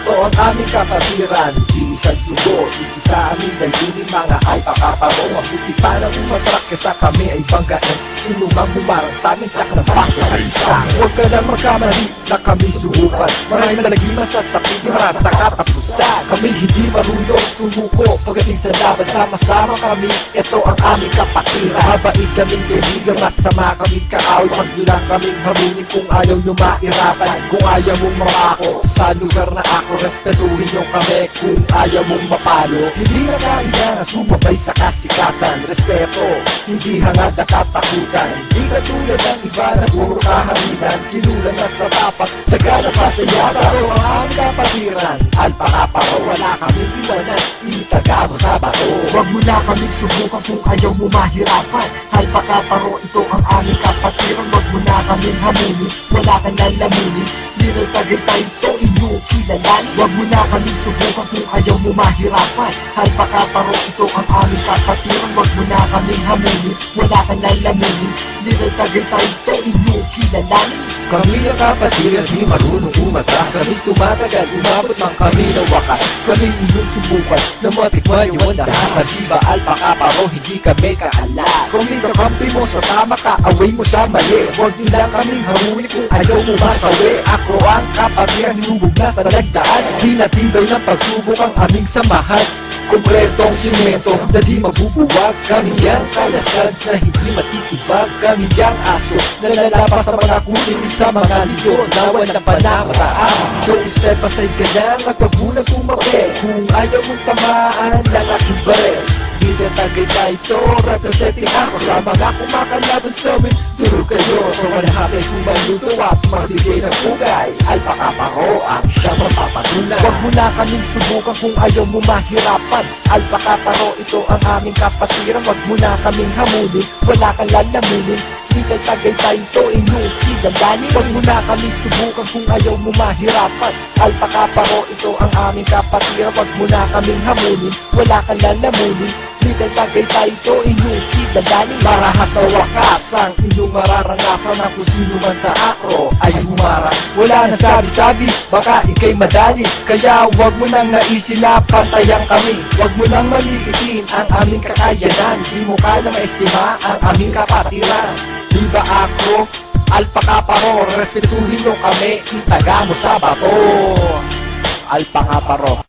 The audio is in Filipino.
Ito ang aming kapatiran, iisang tubo, iisa aming layunin, mga alpakaparo. Ang buti pa ng umatrak kesa kami ay banggaan. Sinumang bumarang sa amin, tak na bakit ay isa. Huwag ka na magkamali na kami subukan. Maraming nalaging masasakit, di maras na katapusan. Kami hindi marunong sumuko, pagdating sa laban, sama-sama kami. Ito ang aming kapatiran. Mabait kaming kaibigan, masama kaming kaaway. Pag lang kaming hamunin kung ayaw nyo mahirapan. Kung ayaw mong mamako sa lugar na ako, respetuhin nyo kami kung ayaw mong mapalo. Hindi na kaya na sumabay sa kasikatan. Respeto, hindi hangad na katakutan. Hindi ka tulad ng iba na puro kahaminan. Kinulang na sa tapat, sagana pa sa yata. Ito ang aming kapatiran, alpakaparo. Wala kaming iwanan, itaga mo sa bato. Huwag mo na kaming subukan kung ayaw mo mahirapan. Alpakaparo, ito ang aming kapatiran. Huwag mo na kaming hamunin, wala ka na lamunin. Little Tagaytay, ito inyong kilalanin. Huwag mo na kaming subukan kung ayaw mo mahirapan. Alpakaparo, ito ang aming kapatiran. Huwag mo na kaming hamunin, wala ka na lamunin. Little Tagaytay, ito inyong kilalanin. Kami ang kapatiran, di marunong umatras. Kami tumatagal, umabot man kami ng wakas. Kami inyong subukan, na matikman yung wandahas. Sa diba alpakaparo, hindi kami kaalas. Kung ikakampi mo sa tama ka, away mo sa mali. Huwag din lang kaming hamunin kung ayaw mo masawi. Ako ang kapatiran, hinubog na sa nagdaan. Pinatibay ng pagsubok ang aming samahan. Kompletong simento na di mabubuwag. Kami ang kalasag na hindi matitibag. Kami ang aso na lalapas sa mga kulitin sa mga liyo na walang panakasaan. So step aside ka lang at wag mo na pumape. Kung ayaw mong tamaan lang aking baril. Little Tagaytay ito, representing ako sa mga kumakalaban sa amin. Turo kayo, so malahapin sumaluto at magbigay ng pugay. Alpakaparo ang siyang mapapatunay. Huwag mo na kaming subukan kung ayaw mo mahirapan. Alpakaparo, ito ang aming kapatiran. Huwag mo na kaming hamunin, wala kang lalamunin. Little Tagaytay ito, inyong kilalanin. Huwag mo na kaming subukan kung ayaw mo mahirapan. Alpakaparo, ito ang aming kapatiran. Huwag mo na kaming hamunin, wala kang lalamunin. Little Tagaytay ito, inyong kilalanin. Marahas na wakas ang inyong mararanasan na kung sino man sa akro ay humarang. Wala na sabi-sabi, baka ikay madali. Kaya huwag mo nang naisin na pantayan kami. Huwag mo nang maliitin ang aming kakayanan. Di mo kaya maestima ang aming kapatiran. Diba akro, alpakaparo, respetuhin mo kami, itaga mo sa bato. Alpakaparo.